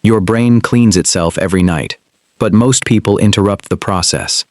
Your brain cleans itself every night, but most people interrupt the process.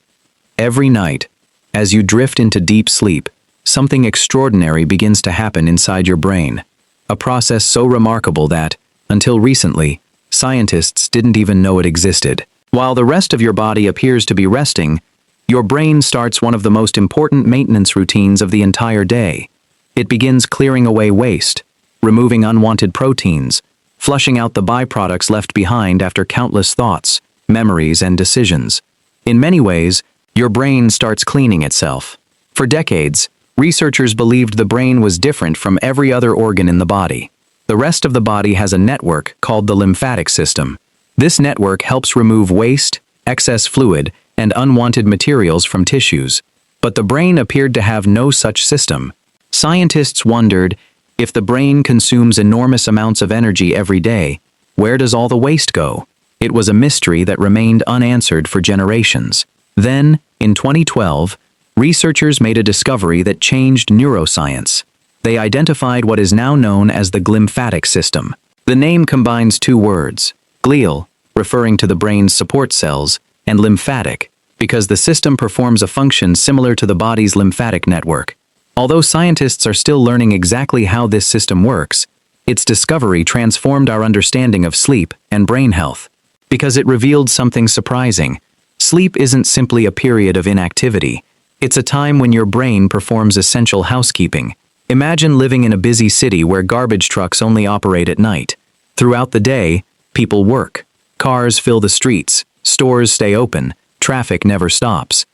Every night, as you drift into deep sleep, something extraordinary begins to happen inside your brain. A process so remarkable that, until recently, scientists didn't even know it existed. While the rest of your body appears to be resting, your brain starts one of the most important maintenance routines of the entire day. It begins clearing away waste, removing unwanted proteins, flushing out the byproducts left behind after countless thoughts, memories, and decisions. In many ways, your brain starts cleaning itself. For decades, researchers believed the brain was different from every other organ in the body. The rest of the body has a network called the lymphatic system. This network helps remove waste, excess fluid, and unwanted materials from tissues. But the brain appeared to have no such system. Scientists wondered, if the brain consumes enormous amounts of energy every day, where does all the waste go? It was a mystery that remained unanswered for generations. Then, in 2012, researchers made a discovery that changed neuroscience. They identified what is now known as the glymphatic system. The name combines two words, glial, referring to the brain's support cells, and lymphatic, because the system performs a function similar to the body's lymphatic network. Although scientists are still learning exactly how this system works, its discovery transformed our understanding of sleep and brain health, because it revealed something surprising. Sleep isn't simply a period of inactivity. It's a time when your brain performs essential housekeeping. Imagine living in a busy city where garbage trucks only operate at night. Throughout the day, people work. Cars fill the streets, stores stay open, traffic never stops.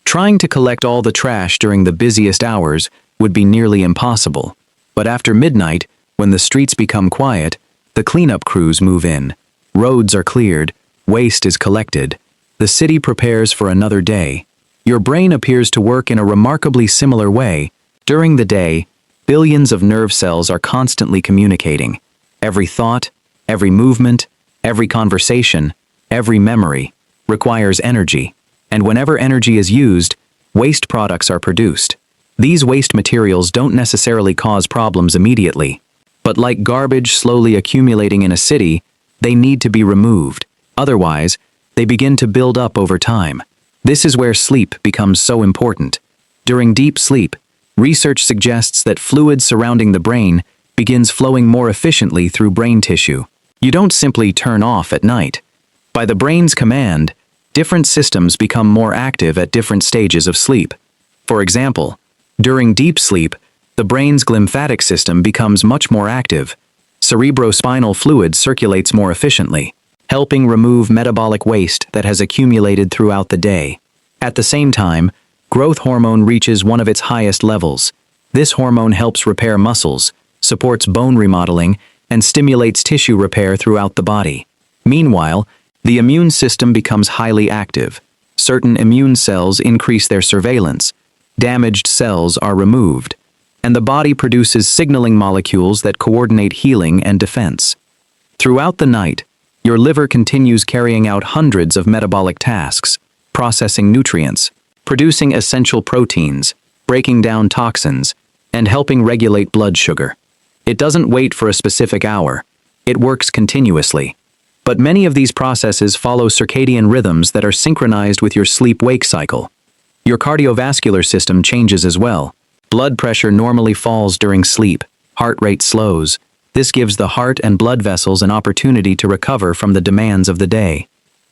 Trying to collect all the trash during the busiest hours would be nearly impossible. But after midnight, when the streets become quiet, the cleanup crews move in. Roads are cleared, waste is collected. The city prepares for another day. Your brain appears to work in a remarkably similar way. During the day, billions of nerve cells are constantly communicating. Every thought, every movement, every conversation, every memory requires energy. And whenever energy is used, waste products are produced. These waste materials don't necessarily cause problems immediately, but like garbage slowly accumulating in a city, they need to be removed. Otherwise, they begin to build up over time. This is where sleep becomes so important. During deep sleep, research suggests that fluid surrounding the brain begins flowing more efficiently through brain tissue. You don't simply turn off at night. By the brain's command, different systems become more active at different stages of sleep. For example, during deep sleep, the brain's glymphatic system becomes much more active. Cerebrospinal fluid circulates more efficiently, helping remove metabolic waste that has accumulated throughout the day. At the same time, growth hormone reaches one of its highest levels. This hormone helps repair muscles, supports bone remodeling, and stimulates tissue repair throughout the body. Meanwhile, the immune system becomes highly active. Certain immune cells increase their surveillance. Damaged cells are removed, and the body produces signaling molecules that coordinate healing and defense. Throughout the night, your liver continues carrying out hundreds of metabolic tasks, processing nutrients, producing essential proteins, breaking down toxins, and helping regulate blood sugar. It doesn't wait for a specific hour. It works continuously. But many of these processes follow circadian rhythms that are synchronized with your sleep-wake cycle. Your cardiovascular system changes as well. Blood pressure normally falls during sleep. Heart rate slows. This gives the heart and blood vessels an opportunity to recover from the demands of the day.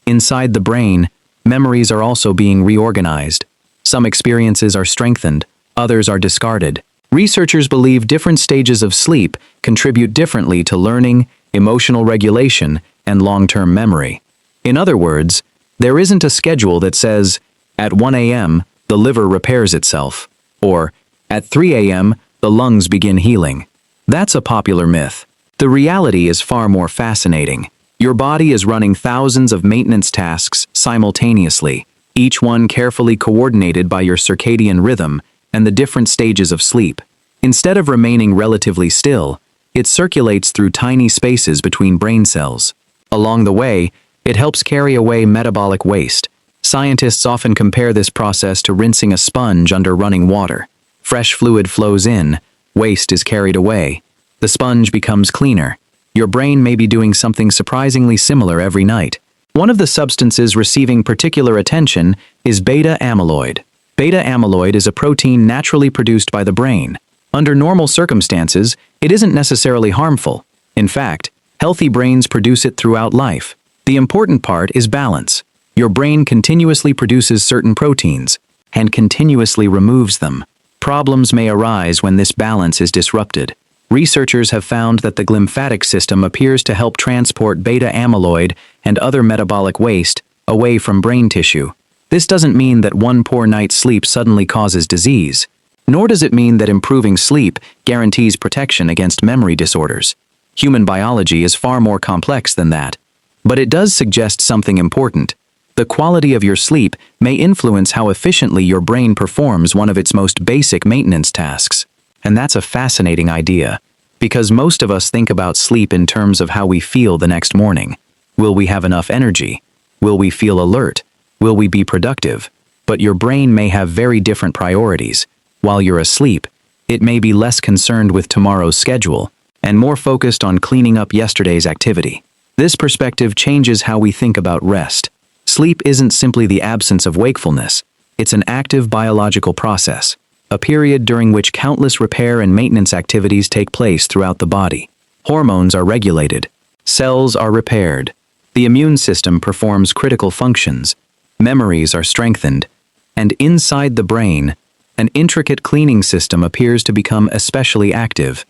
Inside the brain, memories are also being reorganized. Some experiences are strengthened, others are discarded. Researchers believe different stages of sleep contribute differently to learning, emotional regulation, and long-term memory. In other words, there isn't a schedule that says, at 1 a.m., the liver repairs itself, or at 3 a.m., the lungs begin healing. That's a popular myth. The reality is far more fascinating. Your body is running thousands of maintenance tasks simultaneously, each one carefully coordinated by your circadian rhythm and the different stages of sleep. Instead of remaining relatively still, it circulates through tiny spaces between brain cells. Along the way, it helps carry away metabolic waste. Scientists often compare this process to rinsing a sponge under running water. Fresh fluid flows in, waste is carried away. The sponge becomes cleaner. Your brain may be doing something surprisingly similar every night. One of the substances receiving particular attention is beta amyloid. Beta amyloid is a protein naturally produced by the brain. Under normal circumstances, it isn't necessarily harmful. In fact, healthy brains produce it throughout life. The important part is balance. Your brain continuously produces certain proteins and continuously removes them. Problems may arise when this balance is disrupted. Researchers have found that the glymphatic system appears to help transport beta amyloid and other metabolic waste away from brain tissue. This doesn't mean that one poor night's sleep suddenly causes disease, nor does it mean that improving sleep guarantees protection against memory disorders. Human biology is far more complex than that. But it does suggest something important. The quality of your sleep may influence how efficiently your brain performs one of its most basic maintenance tasks. And that's a fascinating idea, because most of us think about sleep in terms of how we feel the next morning. Will we have enough energy? Will we feel alert? Will we be productive? But your brain may have very different priorities. While you're asleep, it may be less concerned with tomorrow's schedule and more focused on cleaning up yesterday's activity. This perspective changes how we think about rest. Sleep isn't simply the absence of wakefulness. It's an active biological process, a period during which countless repair and maintenance activities take place throughout the body. Hormones are regulated. Cells are repaired. The immune system performs critical functions. Memories are strengthened. And inside the brain, an intricate cleaning system appears to become especially active.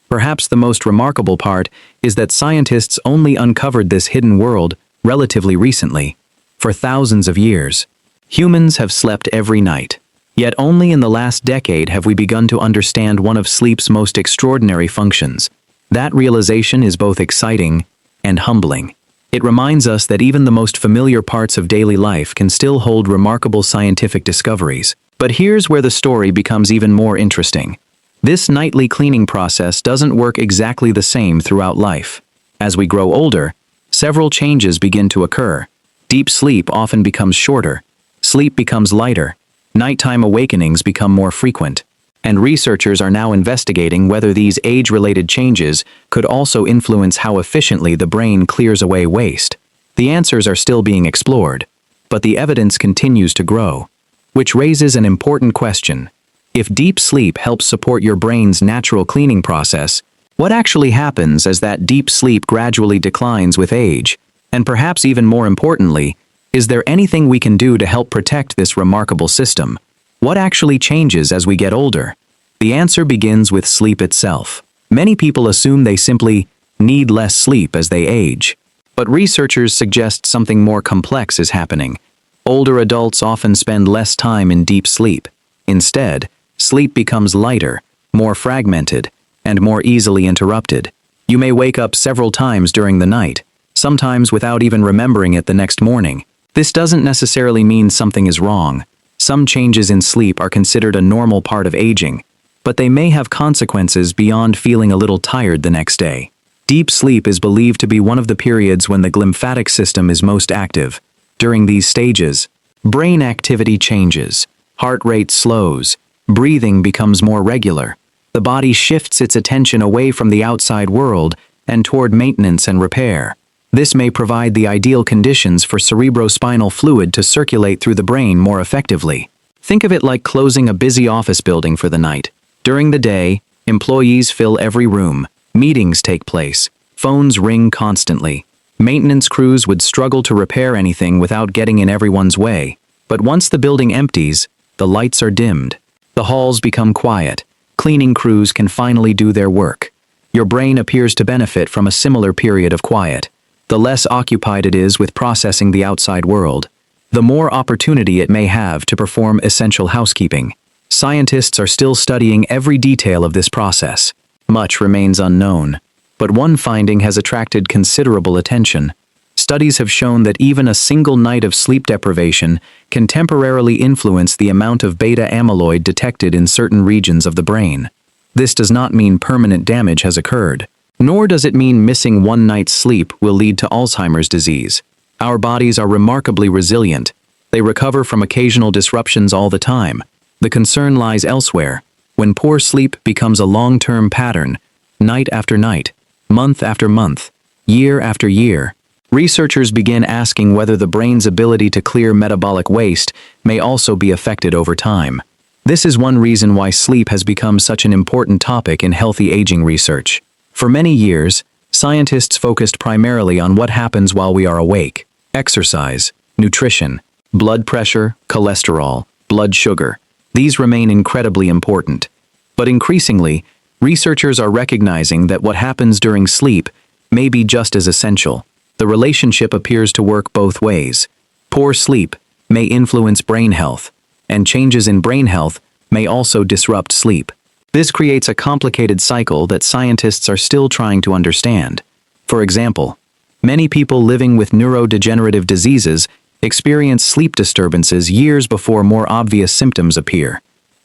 Perhaps the most remarkable part is that scientists only uncovered this hidden world relatively recently. For thousands of years, humans have slept every night. Yet only in the last decade have we begun to understand one of sleep's most extraordinary functions. That realization is both exciting and humbling. It reminds us that even the most familiar parts of daily life can still hold remarkable scientific discoveries. But here's where the story becomes even more interesting. This nightly cleaning process doesn't work exactly the same throughout life. As we grow older, several changes begin to occur. Deep sleep often becomes shorter. Sleep becomes lighter. Nighttime awakenings become more frequent. And researchers are now investigating whether these age-related changes could also influence how efficiently the brain clears away waste. The answers are still being explored, but the evidence continues to grow, which raises an important question. If deep sleep helps support your brain's natural cleaning process, what actually happens as that deep sleep gradually declines with age? And perhaps even more importantly, is there anything we can do to help protect this remarkable system? What actually changes as we get older? The answer begins with sleep itself. Many people assume they simply need less sleep as they age. But researchers suggest something more complex is happening. Older adults often spend less time in deep sleep. Instead, sleep becomes lighter, more fragmented, and more easily interrupted. You may wake up several times during the night, sometimes without even remembering it the next morning. This doesn't necessarily mean something is wrong. Some changes in sleep are considered a normal part of aging, but they may have consequences beyond feeling a little tired the next day. Deep sleep is believed to be one of the periods when the glymphatic system is most active. During these stages, brain activity changes, heart rate slows, breathing becomes more regular. The body shifts its attention away from the outside world and toward maintenance and repair. This may provide the ideal conditions for cerebrospinal fluid to circulate through the brain more effectively. Think of it like closing a busy office building for the night. During the day, employees fill every room, meetings take place, phones ring constantly. Maintenance crews would struggle to repair anything without getting in everyone's way. But once the building empties, the lights are dimmed. The halls become quiet. Cleaning crews can finally do their work. Your brain appears to benefit from a similar period of quiet. The less occupied it is with processing the outside world, the more opportunity it may have to perform essential housekeeping. Scientists are still studying every detail of this process. Much remains unknown, but one finding has attracted considerable attention. Studies have shown that even a single night of sleep deprivation can temporarily influence the amount of beta amyloid detected in certain regions of the brain. This does not mean permanent damage has occurred. Nor does it mean missing one night's sleep will lead to Alzheimer's disease. Our bodies are remarkably resilient. They recover from occasional disruptions all the time. The concern lies elsewhere. When poor sleep becomes a long-term pattern, night after night, month after month, year after year, researchers begin asking whether the brain's ability to clear metabolic waste may also be affected over time. This is one reason why sleep has become such an important topic in healthy aging research. For many years, scientists focused primarily on what happens while we are awake: exercise, nutrition, blood pressure, cholesterol, blood sugar. These remain incredibly important. But increasingly, researchers are recognizing that what happens during sleep may be just as essential. The relationship appears to work both ways. Poor sleep may influence brain health, and changes in brain health may also disrupt sleep. This creates a complicated cycle that scientists are still trying to understand. For example, many people living with neurodegenerative diseases experience sleep disturbances years before more obvious symptoms appear.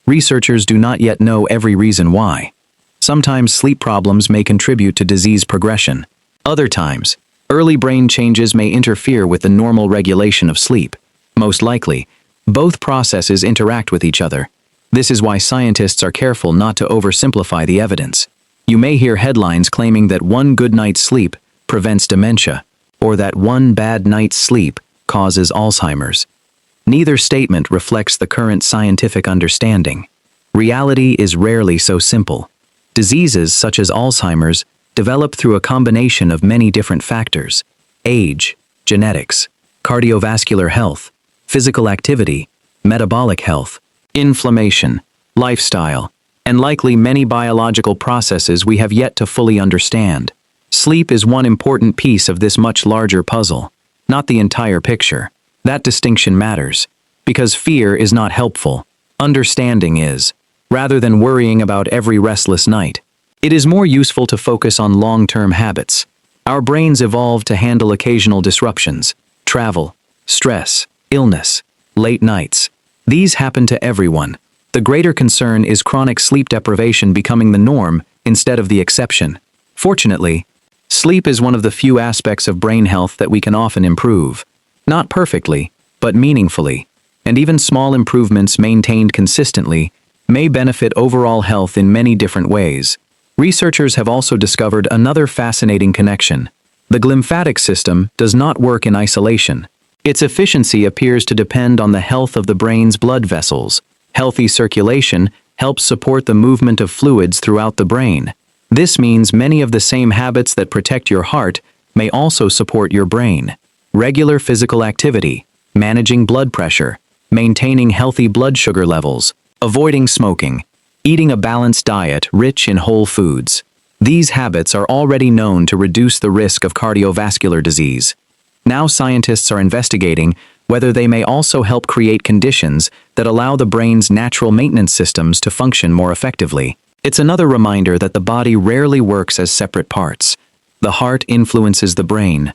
Researchers do not yet know every reason why. Sometimes sleep problems may contribute to disease progression. Other times, early brain changes may interfere with the normal regulation of sleep. Most likely, both processes interact with each other. This is why scientists are careful not to oversimplify the evidence. You may hear headlines claiming that one good night's sleep prevents dementia, or that one bad night's sleep causes Alzheimer's. Neither statement reflects the current scientific understanding. Reality is rarely so simple. Diseases such as Alzheimer's develop through a combination of many different factors: age, genetics, cardiovascular health, physical activity, metabolic health, inflammation, lifestyle, and likely many biological processes we have yet to fully understand. Sleep is one important piece of this much larger puzzle, not the entire picture. That distinction matters, because fear is not helpful. Understanding is. Rather than worrying about every restless night, it is more useful to focus on long-term habits. Our brains evolved to handle occasional disruptions: travel, stress, illness, late nights. These happen to everyone. The greater concern is chronic sleep deprivation becoming the norm instead of the exception. Fortunately, sleep is one of the few aspects of brain health that we can often improve. Not perfectly, but meaningfully. And even small improvements maintained consistently may benefit overall health in many different ways. Researchers have also discovered another fascinating connection. The glymphatic system does not work in isolation. Its efficiency appears to depend on the health of the brain's blood vessels. Healthy circulation helps support the movement of fluids throughout the brain. This means many of the same habits that protect your heart may also support your brain. Regular physical activity, managing blood pressure, maintaining healthy blood sugar levels, avoiding smoking, eating a balanced diet rich in whole foods. These habits are already known to reduce the risk of cardiovascular disease. Now scientists are investigating whether they may also help create conditions that allow the brain's natural maintenance systems to function more effectively. It's another reminder that the body rarely works as separate parts. The heart influences the brain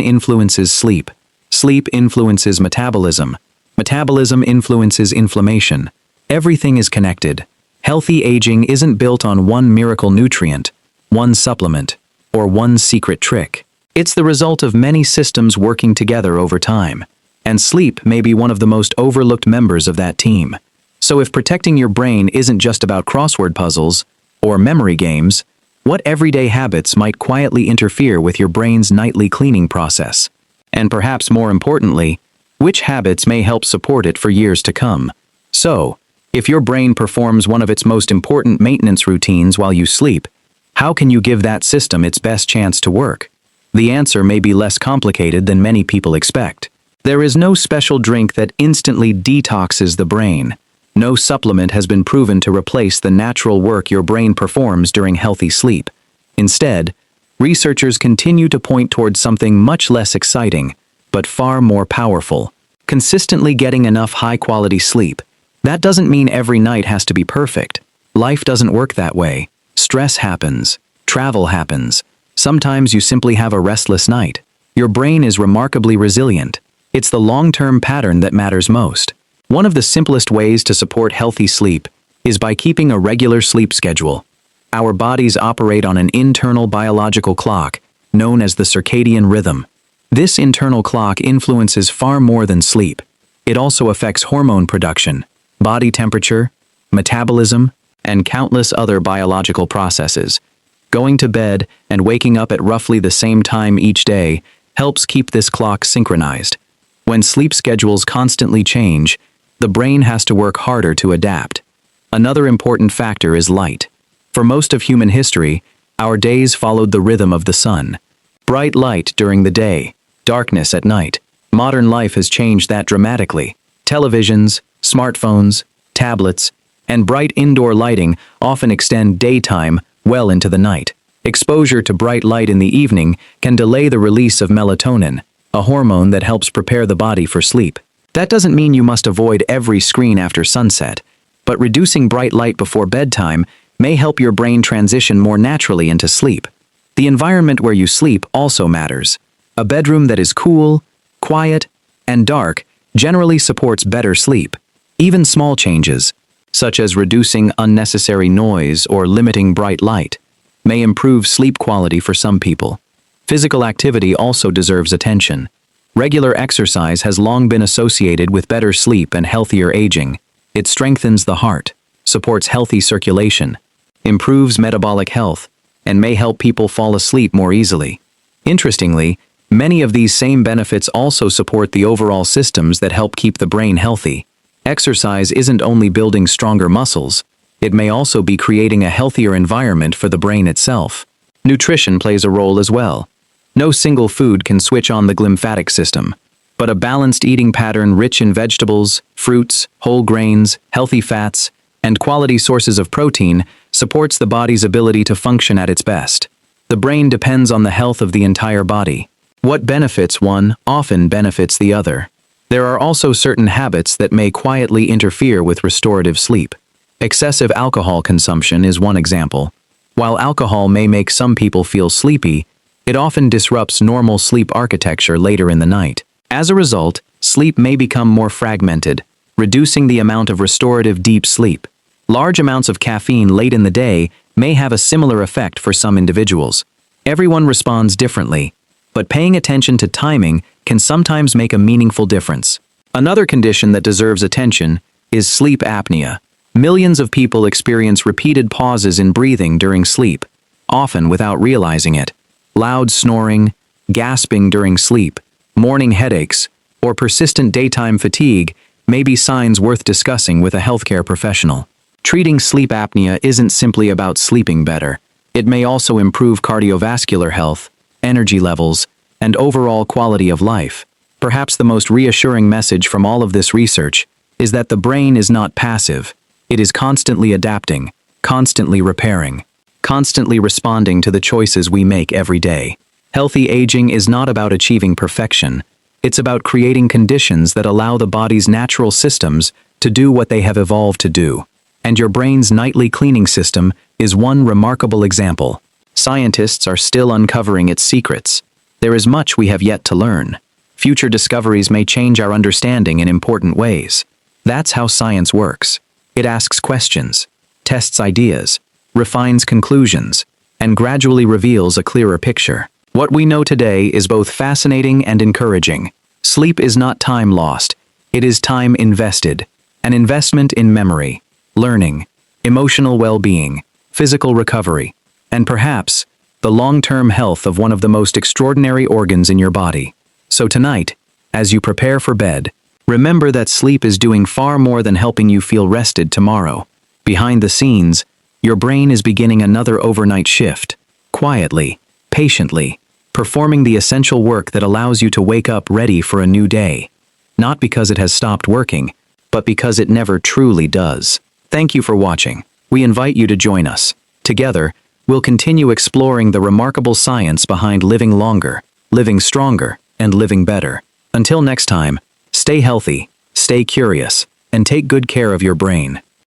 influences sleep, sleep influences metabolism, metabolism influences inflammation. Everything is connected. Healthy aging isn't built on one miracle nutrient, one supplement, or one secret trick. It's the result of many systems working together over time, and sleep may be one of the most overlooked members of that team. So if protecting your brain isn't just about crossword puzzles or memory games, what everyday habits might quietly interfere with your brain's nightly cleaning process? And perhaps more importantly, which habits may help support it for years to come? So, if your brain performs one of its most important maintenance routines while you sleep, how can you give that system its best chance to work? The answer may be less complicated than many people expect. There is no special drink that instantly detoxes the brain. No supplement has been proven to replace the natural work your brain performs during healthy sleep. Instead, researchers continue to point towards something much less exciting, but far more powerful: consistently getting enough high-quality sleep. That doesn't mean every night has to be perfect. Life doesn't work that way. Stress happens. Travel happens. Sometimes you simply have a restless night. Your brain is remarkably resilient. It's the long-term pattern that matters most. One of the simplest ways to support healthy sleep is by keeping a regular sleep schedule. Our bodies operate on an internal biological clock, known as the circadian rhythm. This internal clock influences far more than sleep. It also affects hormone production, body temperature, metabolism, and countless other biological processes. Going to bed and waking up at roughly the same time each day helps keep this clock synchronized. When sleep schedules constantly change, the brain has to work harder to adapt. Another important factor is light. For most of human history, our days followed the rhythm of the sun. Bright light during the day, darkness at night. Modern life has changed that dramatically. Televisions, smartphones, tablets, and bright indoor lighting often extend daytime well into the night. Exposure to bright light in the evening can delay the release of melatonin, a hormone that helps prepare the body for sleep. That doesn't mean you must avoid every screen after sunset, but reducing bright light before bedtime may help your brain transition more naturally into sleep. The environment where you sleep also matters. A bedroom that is cool, quiet, and dark generally supports better sleep. Even small changes, such as reducing unnecessary noise or limiting bright light, may improve sleep quality for some people. Physical activity also deserves attention. Regular exercise has long been associated with better sleep and healthier aging. It strengthens the heart, supports healthy circulation, improves metabolic health, and may help people fall asleep more easily. Interestingly, many of these same benefits also support the overall systems that help keep the brain healthy. Exercise isn't only building stronger muscles, it may also be creating a healthier environment for the brain itself. Nutrition plays a role as well. No single food can switch on the glymphatic system, but a balanced eating pattern rich in vegetables, fruits, whole grains, healthy fats, and quality sources of protein supports the body's ability to function at its best. The brain depends on the health of the entire body. What benefits one often benefits the other. There are also certain habits that may quietly interfere with restorative sleep. Excessive alcohol consumption is one example. While alcohol may make some people feel sleepy, it often disrupts normal sleep architecture later in the night. As a result, sleep may become more fragmented, reducing the amount of restorative deep sleep. Large amounts of caffeine late in the day may have a similar effect for some individuals. Everyone responds differently, but paying attention to timing can sometimes make a meaningful difference. Another condition that deserves attention is sleep apnea. Millions of people experience repeated pauses in breathing during sleep, often without realizing it. Loud snoring, gasping during sleep, morning headaches, or persistent daytime fatigue may be signs worth discussing with a healthcare professional. Treating sleep apnea isn't simply about sleeping better. It may also improve cardiovascular health, energy levels, and overall quality of life. Perhaps the most reassuring message from all of this research is that the brain is not passive. It is constantly adapting, constantly repairing, constantly responding to the choices we make every day. Healthy aging is not about achieving perfection. It's about creating conditions that allow the body's natural systems to do what they have evolved to do. And your brain's nightly cleaning system is one remarkable example. Scientists are still uncovering its secrets. There is much we have yet to learn. Future discoveries may change our understanding in important ways. That's how science works. It asks questions, tests ideas, refines conclusions, and gradually reveals a clearer picture. What we know today is both fascinating and encouraging. Sleep is not time lost. It is time invested. An investment in memory, learning, emotional well-being, physical recovery, and perhaps the long-term health of one of the most extraordinary organs in your body. So tonight, as you prepare for bed, remember that sleep is doing far more than helping you feel rested tomorrow. Behind the scenes, your brain is beginning another overnight shift, quietly, patiently, performing the essential work that allows you to wake up ready for a new day. Not because it has stopped working, but because it never truly does. Thank you for watching. We invite you to join us. Together, we'll continue exploring the remarkable science behind living longer, living stronger, and living better. Until next time, stay healthy, stay curious, and take good care of your brain.